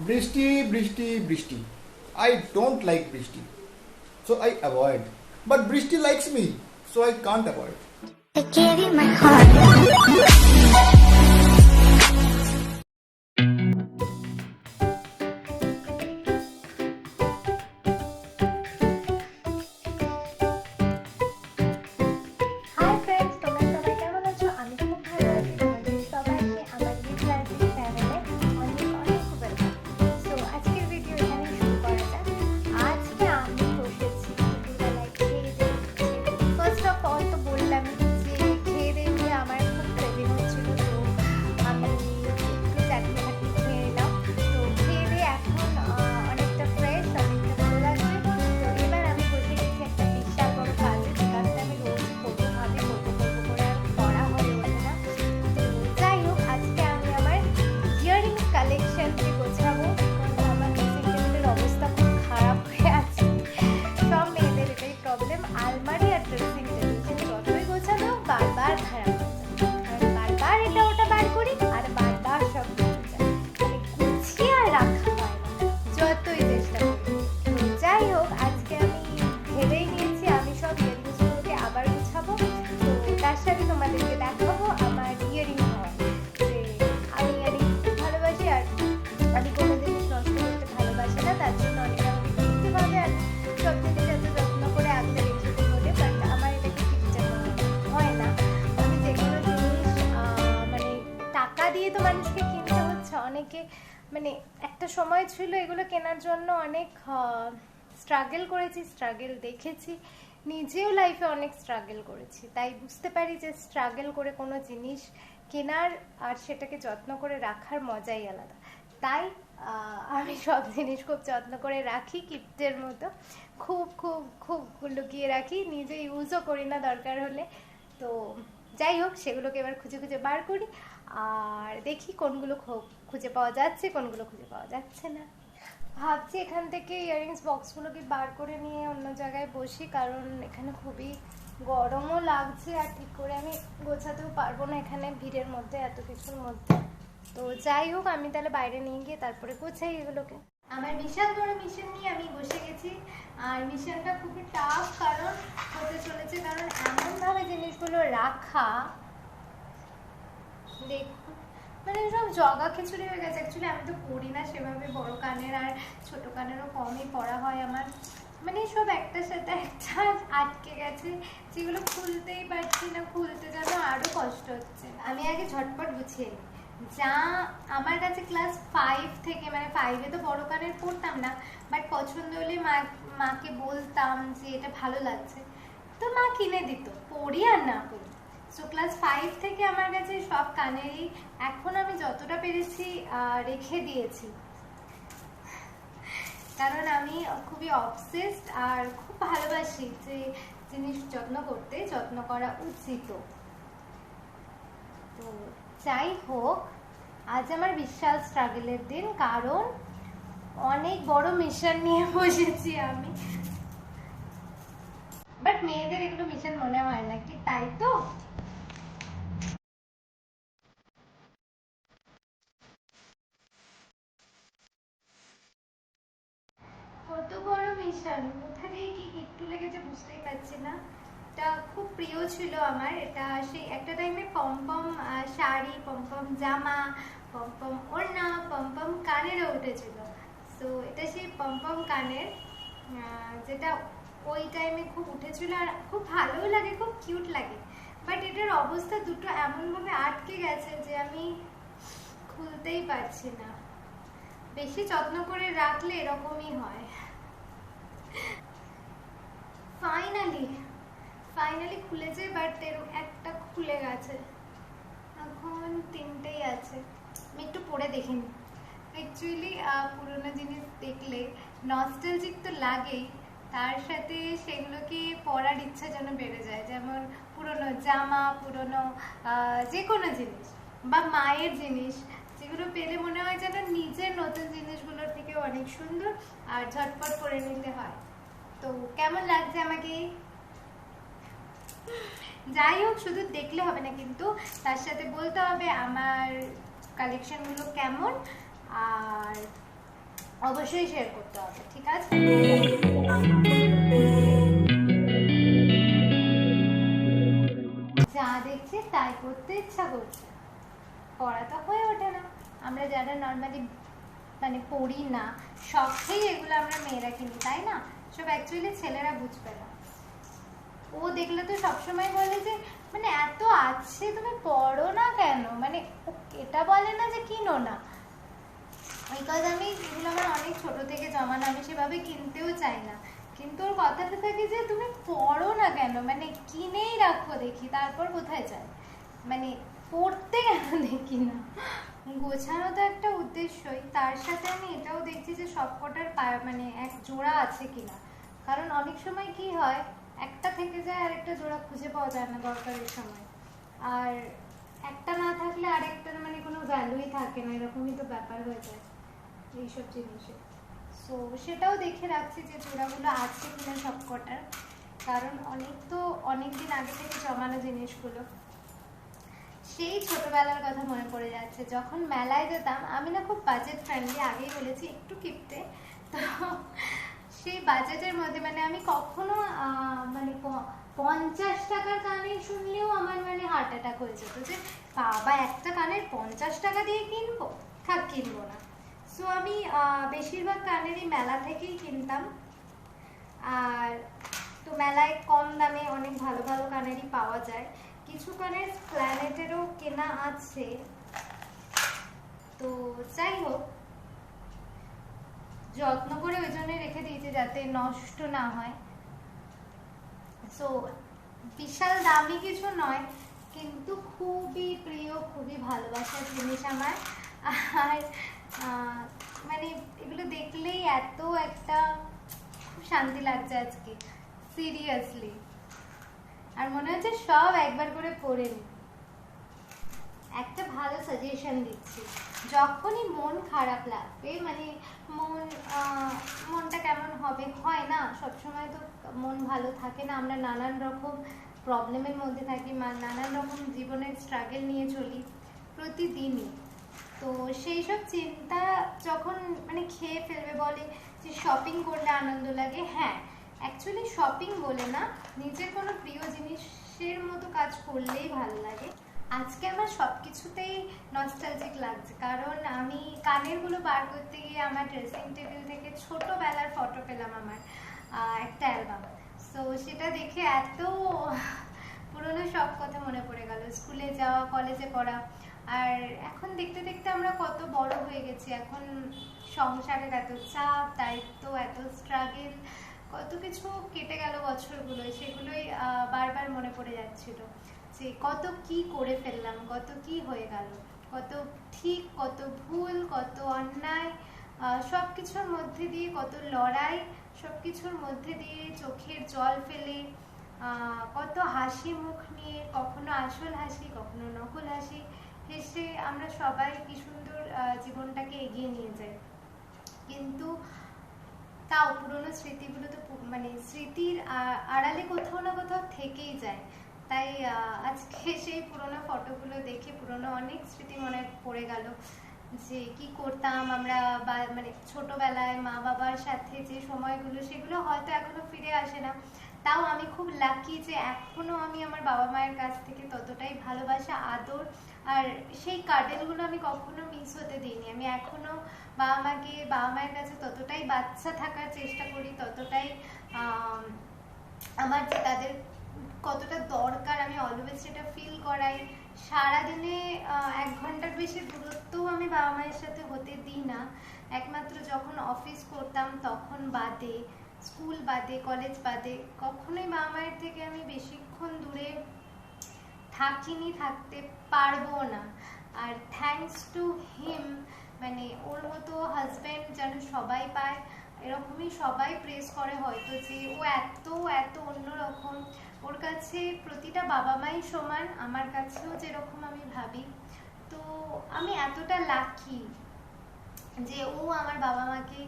Brishti, Brishti, Brishti. I don't like Brishti, so I avoid. But Brishti likes me, so I can't avoid. I gave you my heart. Hi friends, তোমরা সবাই কেমন আছো? আমি খুব ভালো আছি। তোমাদের সবাইকে আমার লিটারারি চ্যানেলে অনেক অনেক ওয়েলকাম। সো আজকের ভিডিও এখানে শুরু করা যাক। আজকে আমি বসেছি দুপুরবেলায় খেয়ে দিয়ে। ফার্স্ট অফ অল তো বললাম যে খেয়ে দিয়ে আমার খুব ক্রেভিং হচ্ছিল, তো আমি একটু চাটনি ফাটনি খেয়ে নিলাম। তো খেয়ে দিয়ে এখন অনেকটা ফ্রেশ, অনেকটা ভালো লাগছে। তো এবার আমি বসে গেছি একটা বিশাল বড় কাজে, যে কাজটা আমি রোজ করবো ভাবি, করবো করবো করে আর করা হয়ে ওঠে না। তো যাই হোক, আজকে আমি আমার ইয়াররিংস কালেকশনকে গোছাবো, কারণ আমার ড্রেসিং টেবিলের অবস্থা খুব খারাপ হয়ে আছে। সব মেয়েদের এটাই প্রবলেম, আলমারি আর ড্রেসিং টেবিল যতই গোছানো বারবার খারাপ হয়ে যায়। কারণ বারবার এটা ওটা বার করি আর বারবার সব ভেঙে যায়, মানে গুছিয়ে আর রাখা হয় না যতই চেষ্টা করি। তো যাই হোক, আজকে আমি ভেবেই নিয়েছি আমি সব ইয়াররিংসগুলোকে আবার গুছাবো। তো তার সাথে তোমাদেরকে দেখাবো আমার ইয়াররিং হওয়া, যে আমি ইয়াররিং খুব ভালোবাসি আর আমি কোনো জিনিস নষ্ট করতে ভালোবাসি না। তার জন্য অনেকে আমাকে কিনতে পাবে আর সব জিনিস এত যত্ন করে আগলে রেখে দিই বলে, বাট আমার এটাকে কিনতে হয় না। আমি যে কোনো জিনিস মানে টাকা দিয়ে তো মানুষকে কিনতে হচ্ছে। অনেকে মানে একটা সময় ছিল এগুলো কেনার জন্য অনেক স্ট্রাগল করেছি, স্ট্রাগল দেখেছি, নিজেও লাইফে অনেক স্ট্রাগল করেছি, তাই বুঝতে পারি যে স্ট্রাগল করে কোনো জিনিস কেনার আর সেটাকে যত্ন করে রাখার মজাই আলাদা। তাই আমি সব জিনিস খুব যত্ন করে রাখি, কিপ্টের মতো খুব খুব খুব লুকিয়ে রাখি, নিজে ইউজও করি না দরকার হলে। তো যাই হোক, সেগুলোকে এবার খুঁজে খুঁজে বার করি আর দেখি কোনগুলো খুঁজে পাওয়া যাচ্ছে, কোনগুলো খুঁজে পাওয়া যাচ্ছে না। ভাবছি এখান থেকে ইয়াররিংস বক্সগুলোকে বার করে নিয়ে অন্য জায়গায় বসি, কারণ এখানে খুবই গরমও লাগছে আর ঠিক করে আমি গোছাতেও পারবো না এখানে ভিড়ের মধ্যে, এত কিছুর মধ্যে। তো যাই হোক, আমি তাহলে বাইরে নিয়ে গিয়ে তারপরে গোছাই এগুলোকে। আমার বিশাল বড় মিশন নিয়ে আমি বসে গেছি, আর মিশনটা খুবই টাফ কারণ হতে চলেছে, কারণ এমনভাবে জিনিসগুলো রাখা, দেখুন মানে সব জগা খিচুড়ি হয়ে গেছে। অ্যাকচুয়ালি আমি তো পরি না সেভাবে, বড় কানের আর ছোট কানেরও কমই পরা হয় আমার, মানে সব একটার সাথে একটা আটকে গেছে, যেগুলো খুলতেই পারছি না, খুলতে যেন আরও কষ্ট হচ্ছে। আমি আগে ঝটপট গুছিয়ে নিই। যা আমার কাছে ক্লাস 5 থেকে, মানে 5-এ তো বড় কানের পরতাম না, বাট পছন্দ হলে মাকে বলতাম যে এটা ভালো লাগছে, তো মা কিনে দিত, পরি আর না পরি। সো ক্লাস 5 থেকে আমার কাছে সব কানেরই এখন আমি যতটা পেরেছি রেখে দিয়েছি, কারণ আমি খুবই অবসেসড আর খুব ভালোবাসি যে জিনিস যত্ন করতে, যত্ন করা উচিত। তো যাই হোক, আজ আমার বিশাল স্ট্রাগলের দিন, কারণ অনেক বড় মিশন নিয়ে বসেছি আমি। বাট মেয়েদের এগুলো মিশন মনে হয় না কি, তাই তো? কত বড় মিশন, কোথা থেকে কি একটু লেগেছে বুঝতেই পারছি না। এটা খুব প্রিয় ছিল আমার, এটা সেই একটা টাইমে পমপম শাড়ি, পমপম জামা, পমপম ওড়না, পমপম কানেরও উঠেছিল। তো এটা সেই পমপম কানের, যেটা ওই টাইমে খুব উঠেছিল আর খুব ভালোও লাগে, খুব কিউট লাগে। বাট এটার অবস্থা দুটো এমনভাবে আটকে গেছে যে আমি খুলতেই পারছি না। বেশি যত্ন করে রাখলে এরকমই হয়। ফাইনালি খুলেছে, বাট এরকম একটা খুলে গেছে, এখন 3টেই আছে। আমি একটু পরে দেখিনি। অ্যাকচুয়ালি পুরোনো জিনিস দেখলে নস্টালজিক তো লাগেই, তার সাথে সেগুলোকে পরার ইচ্ছা যেন বেড়ে যায়। যেমন পুরোনো জামা, পুরোনো যে কোনো জিনিস বা মায়ের জিনিস, যেগুলো পেলে মনে হয় যেন নিজের নতুন জিনিসগুলোর থেকে অনেক সুন্দর আর ঝটপট পরে নিতে হয়। তো কেমন লাগছে আমাকে? যাই হোক, শুধু দেখলে হবে না, কিন্তু তার সাথে বলতে হবে আমার কালেকশনগুলো কেমন আর অবশ্যই শেয়ার করতে হবে, ঠিক আছে? যা দেখছি তাই করতে ইচ্ছা করছে, করা তো হয়ে ওঠে না। আমরা যারা নর্মালি মানে পড়ি না, শখেই এগুলো আমরা মেয়েরা কিনি, তাই না? সব অ্যাকচুয়ালি ছেলেরা বুঝবে না। ও দেখলে তো সবসময় বলে যে মানে এত আছে তুমি পড়ো না কেন, মানে এটা বলে না যে কিনো না, বিকজ আমি এগুলো আমার অনেক ছোট থেকে জমানো, আমি সেভাবে কিনতেও চাই না, কিন্তু ওর কথাটা থাকে যে তুমি পড়ো না কেন, মানে কিনেই রাখো দেখি, তারপর কোথায় যায়, মানে পড়তে কেন দেখি না। গোছানো তো একটা উদ্দেশ্যই, তার সাথে আমি এটাও দেখছি যে সবকটার মানে এক জোড়া আছে কিনা, কারণ অনেক সময় কি হয় একটা থেকে যায় আর একটা জোড়া খুঁজে পাওয়া যায় না দরকারের সময়, আর একটা না থাকলে আরেকটার মানে কোনো ভ্যালুই থাকে না, এরকমই তো ব্যাপার হয়ে যায় এইসব জিনিসে। সো সেটাও দেখে রাখছি যে জোড়াগুলো আছে কিনা সবকটার, কারণ অনেক দিন আগে থেকে জমানো জিনিসগুলো। সেই ছোটবেলার কথা মনে পড়ে যাচ্ছে, যখন মেলায় যেতাম, আমি না খুব বাজেট ফ্রেন্ডলি, আগেই বলেছি একটু কিপটে, তো সেই বাজেটের মধ্যে মানে আমি কখনো মানে 50 টাকার কানের শুনলেও আমার মানে হার্ট অ্যাটাক হয়ে যেত, যে বাবা একটা কানের 50 টাকা দিয়ে কিনবো, থাক কিনবো না। সো আমি বেশিরভাগ কানেরই মেলা থেকেই কিনতাম, আর তো মেলায় কম দামে অনেক ভালো ভালো কানেরই পাওয়া যায়, কিছু কানের প্ল্যানেটেরও কেনা আছে। তো যাই হোক, যত্ন করে ওই জন্য রেখে দিয়েছি যাতে নষ্ট না হয়। সো বিশাল দামি কিছু নয়, কিন্তু খুবই প্রিয়, খুবই ভালোবাসার জিনিস আমার। আর মানে এগুলো দেখলেই এত একটা খুব শান্তি লাগছে আজকে, সিরিয়াসলি, আর মনে হচ্ছে সব একবার করে পড়ে নি। একটা ভালো সাজেশন দিচ্ছি, যখনই মন খারাপ লাগবে, মানে মনটা কেমন হবে, হয় না সবসময় তো মন ভালো থাকে না, আমরা নানান রকম প্রবলেমের মধ্যে থাকি, নানান রকম জীবনের স্ট্রাগল নিয়ে চলি প্রতিদিনই। তো সেই সব চিন্তা যখন মানে খেয়ে ফেলবে, বলে যে শপিং করলে আনন্দ লাগে, হ্যাঁ অ্যাকচুয়ালি শপিং বলে না, নিজের কোনো প্রিয় জিনিসের মতো কাজ করলেই ভালো লাগে। আজকে আমার সব কিছুতেই নস্টালজিক লাগছে, কারণ আমি কানেরগুলো বার করতে গিয়ে আমার ড্রেসিং টেবিল থেকে ছোটোবেলার ফটো পেলাম, আমার একটা অ্যালবাম। সো সেটা দেখে এত পুরোনো সব কথা মনে পড়ে গেল, স্কুলে যাওয়া, কলেজে পড়া, আর এখন দেখতে দেখতে আমরা কত বড় হয়ে গেছি, এখন সংসারের এত চাপ, দায়িত্ব, এত স্ট্রাগল, কত কিছু কেটে গেল বছরগুলো, সেগুলোই বারবার মনে পড়ে যাচ্ছিল যে কত কি করে ফেললাম, কত কি হয়ে গেল, কত ঠিক কত ভুল, কত অন্যায়, সব কিছুর মধ্যে দিয়ে কত লড়াই, সব কিছুর মধ্যে দিয়ে চোখের জল ফেলে, কত হাসি মুখ নিয়ে, কখনো আসল হাসি, কখনো নকল হাসি হেসে আমরা সবাই কি সুন্দর জীবনটাকে এগিয়ে নিয়ে যাই। কিন্তু তাও পুরোনো স্মৃতিগুলো তো মানে স্মৃতির আড়ালে কোথাও না কোথাও থেকেই যায়। তাই আজকে সেই পুরোনো ফটোগুলো দেখে পুরোনো অনেক স্মৃতি মনে পড়ে গেল, যে কি করতাম আমরা, মানে ছোটবেলায় মা বাবার সাথে যে সময়গুলো, সেগুলো হয়তো এখনো ফিরে আসে না। তাও আমি খুব লাকি যে এখনো আমি আমার বাবা মায়ের কাছ থেকে ততটাই ভালোবাসা, আদর, আর সেই কার্ডেলগুলো আমি কখনো মিস হতে দিইনি। আমি এখনো বাবা মায়ের কাছে ততটাই বাচ্চা থাকার চেষ্টা করি, ততটাই আমার যে তাদের কতটা দরকার আমি অলওয়েজ সেটা ফিল করাই। সারাদিনে 1 ঘন্টার বেশি দূরত্বও আমি বাবা মায়ের সাথে হতে দিই না, একমাত্র যখন অফিস করতাম তখন বাদে, স্কুল বাদে, কলেজ বাদে কখনোই বাবা মায়ের থেকে আমি বেশিক্ষণ দূরে থাকিনি, থাকতে পারবো না। আর থ্যাঙ্কস টু হিম, মানে ওর মতো হাজব্যান্ড যেন সবাই পায়, এরকমই সবাই প্রেস করে হয়তো, যে ও এত এত অন্যরকম, ওর কাছে প্রতিটা বাবা মাই সমান, আমার কাছেও যেরকম আমি ভাবি। তো আমি এতটা লাকি যে ও আমার বাবা মাকে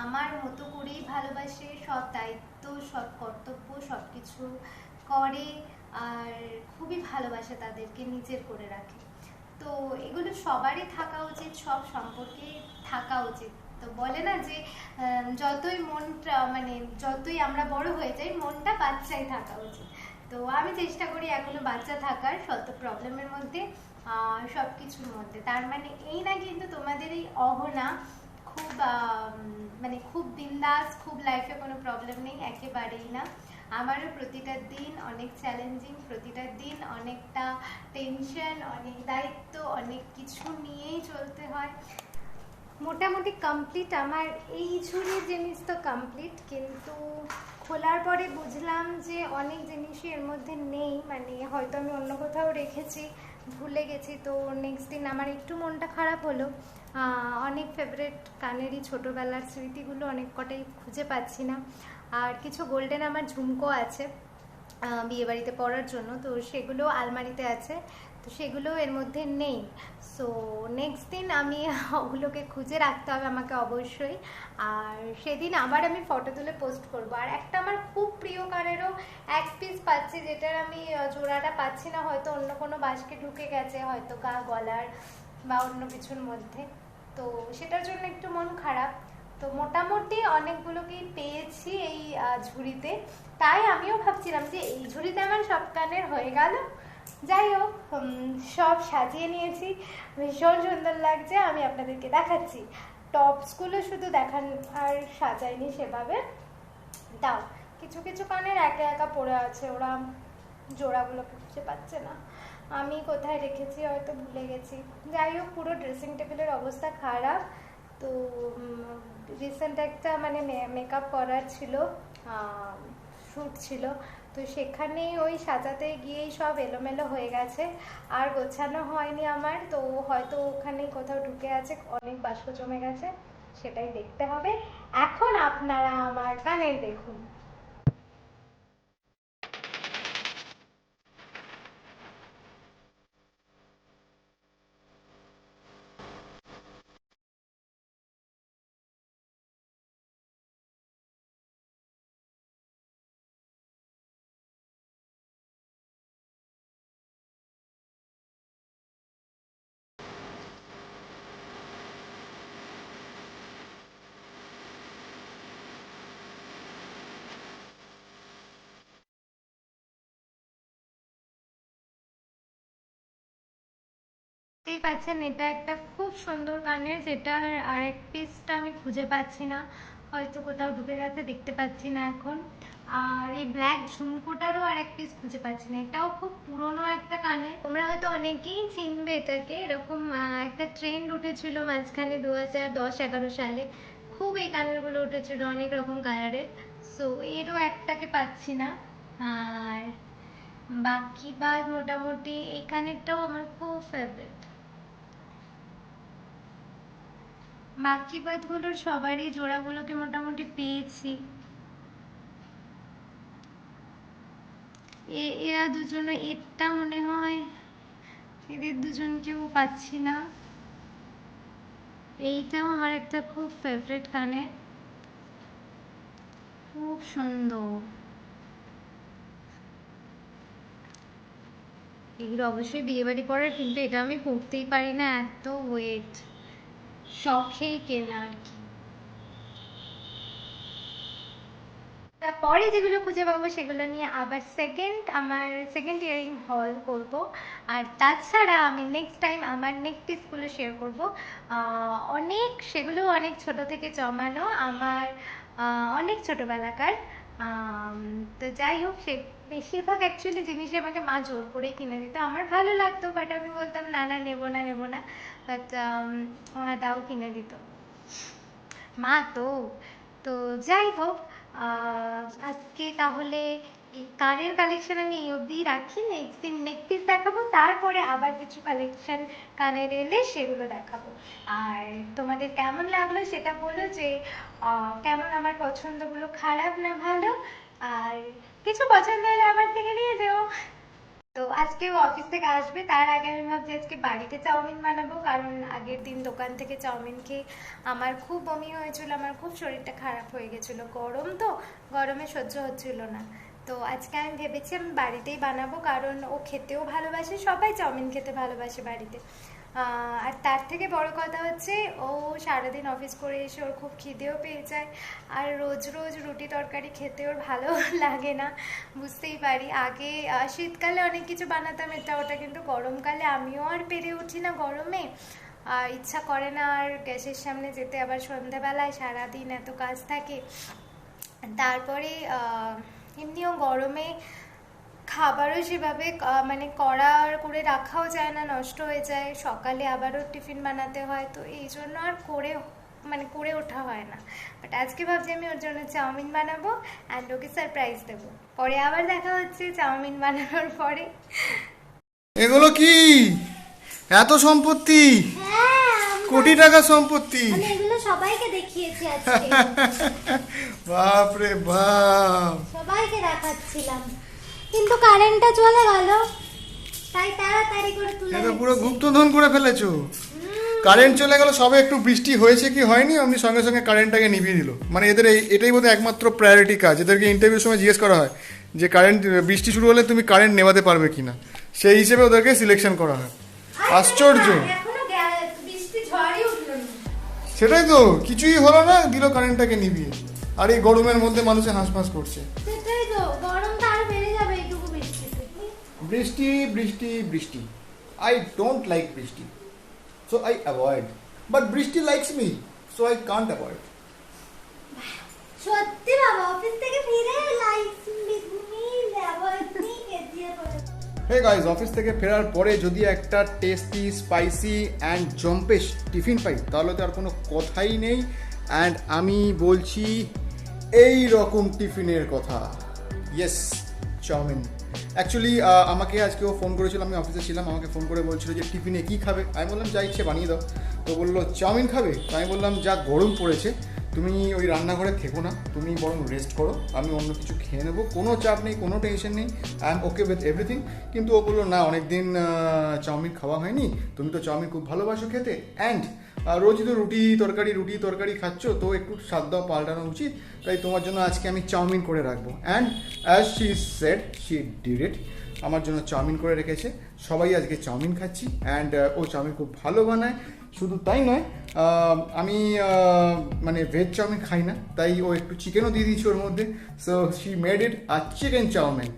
আমার মতো করেই ভালোবাসে, সব দায়িত্ব, সব কর্তব্য, সব কিছু করে, আর খুবই ভালোবাসে, তাদেরকে নিজের করে রাখে। তো এগুলো সবারই থাকা উচিত, সব সম্পর্কে থাকা উচিত, তো বলে না যে যতই মনটা মানে যতই আমরা বড় হয়ে যাই মনটা বাচ্চাই থাকা উচিত। তো আমি চেষ্টা করি এখনো বাচ্চা থাকার, শত প্রবলেমের মধ্যে, সব কিছুর মধ্যে। তার মানে এই না কিন্তু তোমাদের এই অহনা খুব মানে খুব বিন্দাস, খুব লাইফে কোনো প্রবলেম নেই, একেবারেই না। আমারও প্রতিটা দিন অনেক চ্যালেঞ্জিং, প্রতিটা দিন অনেকটা টেনশন, অনেক দায়িত্ব, অনেক কিছু নিয়েই চলতে হয়। মোটামুটি কমপ্লিট আমার এই ঝুড়ির জিনিস তো কমপ্লিট, কিন্তু খোলার পরে বুঝলাম যে অনেক জিনিসই এর মধ্যে নেই, মানে হয়তো আমি অন্য কোথাও রেখেছি, ভুলে গেছি। তো নেক্সট দিন আমার একটু মনটা খারাপ হলো। অনেক ফেভারিট কানেরই ছোটোবেলার স্মৃতিগুলো অনেক কটাই খুঁজে পাচ্ছি না। আর কিছু গোল্ডেন আমার ঝুমকো আছে বিয়েবাড়িতে পরার জন্য, তো সেগুলো আলমারিতে আছে, তো সেগুলো এর মধ্যে নেই। সো নেক্সট দিন আমি ওগুলোকে খুঁজে রাখতে হবে আমাকে অবশ্যই। আর সেদিন আবার আমি ফটো তুলে পোস্ট করব। আর একটা আমার খুব প্রিয় কানেরও এক পিস পাচ্ছি, যেটার আমি জোড়াটা পাচ্ছি না, হয়তো অন্য কোনো বাস্কে ঢুকে গেছে, হয়তো গলার বা অন্য কিছুর মধ্যে, তো সেটার জন্য একটু মন খারাপ। তো মোটামুটি অনেকগুলোকেই পেয়েছি এই ঝুড়িতে, তাই আমিও ভাবছিলাম যে এই ঝুড়িতে আমার সব কানের হয়ে গেল। যাই হোক, সব সাজিয়ে নিয়েছি, ভীষণ সুন্দর লাগছে, আমি আপনাদেরকে দেখাচ্ছি। টপসগুলো শুধু দেখান, আর সাজাইনি সেভাবে। দাও, কিছু কিছু কানের একা একা পড়ে আছে, ওরা জোড়াগুলো খুঁজে পাচ্ছে না, আমি কোথায় রেখেছি হয়তো ভুলে গেছি। যাই হোক, পুরো ড্রেসিং টেবিলের অবস্থা খারাপ। তো রিসেন্ট একটা মানে মেকআপ করার ছিল, শ্যুট ছিল, তো সেখানে ওই সাজাতে গিয়েই সব এলোমেলো হয়ে গেছে, আর গোছানো হয়নি আমার। তো হয়তো ওখানেই কোথাও ঢুকে আছে, অনেক বাষ্প জমে গেছে, সেটাই দেখতে হবে। এখন আপনারা আমার কানের দেখুন। দেখতেই পাচ্ছেন, এটা একটা খুব সুন্দর কানের, যেটার আরেক পিসটা আমি খুঁজে পাচ্ছি না, হয়তো কোথাও ঢুকে গেছে, দেখতে পাচ্ছি না এখন। আর এই ব্ল্যাক ঝুমকোটারও আরেক পিস খুঁজে পাচ্ছি না, এটাও খুব পুরনো একটা কানের। তোমরা হয়তো অনেকেই চিনবে এটাকে, এরকম একটা ট্রেন্ড উঠেছিল মাঝখানে 2010-11 সালে, খুব এই কানেরগুলো উঠেছিল অনেক রকম কালারের। সো এরও একটাকে পাচ্ছি না। আর বাকি বাদ মোটামুটি এই কানেরটাও আমার খুব ফেভারিট। বাকি বাদগুলোর সবারই জোড়াগুলোকে মোটামুটি পেয়েছি। এরা দুজনে, এটা মনে হয় এদের দুজনকেও পাচ্ছি না। এইটাও আমার একটা খুব ফেভারিট কানে, খুব সুন্দর। এগুলো অবশ্যই বিয়ে বাড়ি পরার, কিন্তু এটা আমি পরতেই পারি না, এত ওয়েট, শখেই কেনা আর কি। তারপরে যেগুলো খুঁজে পাবো সেগুলো নিয়ে আবার আমার সেকেন্ড ইয়ারিং হল করব। আর তাছাড়া আমি নেক্সট টাইম আমার নেক পিসগুলো শেয়ার করব। অনেক সেগুলো অনেক ছোট থেকে জমানো আমার, অনেক ছোটোবেলাকার। তো যাই হোক, সে বেশিরভাগ অ্যাকচুয়ালি জিনিসই আমাকে মা জোর করে কিনে দিত, আমার ভালো লাগতো, বাট আমি বলতাম না না, নেবো না নেবো না, বাট মা তাও কিনে দিত, মা তো। তো যাই হোক, আজকে তাহলে এই কানের কালেকশন আমি এই অবধিই রাখি, নেক্সট দিন নেক পিস দেখাবো, তারপরে আবার কিছু কালেকশন কানের এলে সেগুলো দেখাবো। আর তোমাদের কেমন লাগলো সেটা বলো, যে কেমন আমার পছন্দগুলো, খারাপ না ভালো। আর কিছু পছন্দ হলে আমার থেকে নিয়ে যেও। তো আজকেও অফিস থেকে আসবে, তার আগে আমি ভাবছি আজকে বাড়িতে চাউমিন বানাবো, কারণ আগের দিন দোকান থেকে চাউমিন খেয়ে আমার খুব বমি হয়েছিল, আমার খুব শরীরটা খারাপ হয়ে গেছিলো, গরম তো, গরমে সহ্য হচ্ছিল না। তো আজকে আমি ভেবেছি আমি বাড়িতেই বানাবো, কারণ ও খেতেও ভালোবাসে, সবাই চাউমিন খেতে ভালোবাসে বাড়িতে। আর তার থেকে বড় কথা হচ্ছে ও সারাদিন অফিস করে এসে ওর খুব খিদেও পেয়ে যায়, আর রোজ রোজ রুটি তরকারি খেতে ওর ভালো লাগে না, বুঝতেই পারি। আগে শীতকালে অনেক কিছু বানাতাম এটা ওটা, কিন্তু গরমকালে আমিও আর পেরে উঠি না গরমে, ইচ্ছা করে না আর গ্যাসের সামনে যেতে, আবার সন্ধ্যাবেলায় সারাদিন এত কাজ থাকে। তারপরে এমনিও গরমে খাবারও সেভাবে মানে করে রাখাও যায় না, নষ্ট হয়ে যায়, সকালে আবারও টিফিন বানাতে হয়, তো এই জন্য আর করে ওঠা হয় না। বাট আজকে ভাবছি আমি ওর জন্য চাউমিন বানাবো অ্যান্ড ওকে সারপ্রাইজ দেবো। পরে আবার দেখা হচ্ছে চাউমিন বানানোর পরে। এগুলো কি এত সম্পত্তি? কোটি টাকা সম্পত্তি। আমি এগুলো সবাইকে দেখিয়েছি আজকে। বাপ রে বাপ, সবাইকে দেখাচ্ছিলাম, কিন্তু কারেন্টটা চলে গেল, তাই তাড়াতাড়ি করে তুলে এটা পুরো গুপ্তধন করে ফেলেছো। কারেন্ট চলে গেল, সবে একটু বৃষ্টি হয়েছে কি হয়নি অমনি সঙ্গে সঙ্গে কারেন্টটাকে নিভিয়ে দিল। মানে এদের এটাই বোধহয় একমাত্র প্রায়োরিটি কাজ। এদেরকে ইন্টারভিউর সময় জিজ্ঞেস করা হয় যে বৃষ্টি শুরু হলে তুমি কারেন্ট নেভাতে পারবে কিনা, সেই হিসেবে ওদেরকে সিলেকশন করা হয়। আশ্চর্য। সেটাই তো, কিছুই হলো না, দিল কারেন্টটাকে নিভিয়ে। আর এই গরমের মধ্যে মানুষে হাঁসফাঁস করছে। সেটাই তো, গরমটা আরো বেড়ে যাবে এইটুকু বৃষ্টিতে। বৃষ্টি বৃষ্টি বৃষ্টি, আই ডোন্ট লাইক বৃষ্টি, so I avoid. But বৃষ্টি likes me, so I can't avoid. সত্যি বাবা, অফিস থেকে ফিরে লাইকস মি অ্যাভয়েড মি কেজিয়ে পড়ে। হে গাইস, অফিস থেকে ফেরার পরে যদি একটা টেস্টি স্পাইসি অ্যান্ড জম্পেশ টিফিন পাই তাহলে তো আর কোনো কথাই নেই। অ্যান্ড আমি বলছি এই রকম টিফিনের কথা, ইয়েস, চাউমিন। অ্যাকচুয়ালি আমাকে আজকে ও ফোন করেছিল, আমি অফিসে ছিলাম, আমাকে ফোন করে বলছিল যে টিফিনে কী খাবে। আমি বললাম যা ইচ্ছে বানিয়ে দাও। তো বললো চাউমিন খাবে। তো আমি বললাম যা গরম পড়েছে তুমি ওই রান্নাঘরে থেকো না, তুমি বরং রেস্ট করো, আমি অন্য কিছু খেয়ে নেবো, কোনো চাপ নেই, কোনো টেনশন নেই, I am okay with everything. কিন্তু ও বললো না, অনেকদিন চাউমিন খাওয়া হয়নি, তুমি তো চাউমিন খুব ভালোবাসো খেতে, অ্যান্ড রোজই তো রুটি তরকারি খাচ্ছ, তো একটু স্বাদ দাও পাল্টানো উচিত, তাই তোমার জন্য আজকে আমি চাউমিন করে রাখবো। And as she said she did it, আমার জন্য চাউমিন করে রেখেছে। সবাই আজকে চাউমিন খাচ্ছি, অ্যান্ড ও চাউমিন খুব ভালো বানায়। শুধু তাই নয়, আমি মানে ভেজ চাউমিন খাই না, তাই ও একটু চিকেনও দিয়ে দিয়েছি ওর মধ্যে। সো শি মেড ইট আর চিকেন চাউমিন।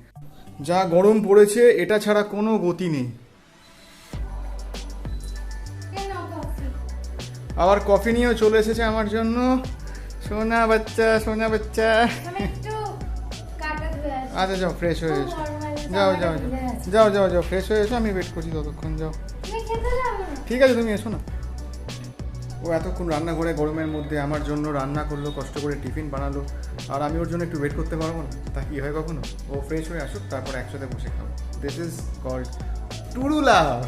যা গরম পড়েছে, এটা ছাড়া কোনো গতি নেই। আবার কফি নিয়েও চলে এসেছে আমার জন্য। সোনা বাচ্চা, সোনা বাচ্চা। আচ্ছা যাও, ফ্রেশ হয়ে এসো, যাও ফ্রেশ হয়ে এসো, আমি ওয়েট করছি ততক্ষণ, যাও। ঠিক আছে, তুমি এসো না। ও এতক্ষণ রান্নাঘরে গরমের মধ্যে আমার জন্য রান্না করলো, কষ্ট করে টিফিন বানালো, আর আমি ওর জন্য একটু ওয়েট করতে পারবো না? তা কি হয় কখনো? ও ফ্রেশ হয়ে আসুক, তারপর একসাথে বসে খাবো। This is called true love.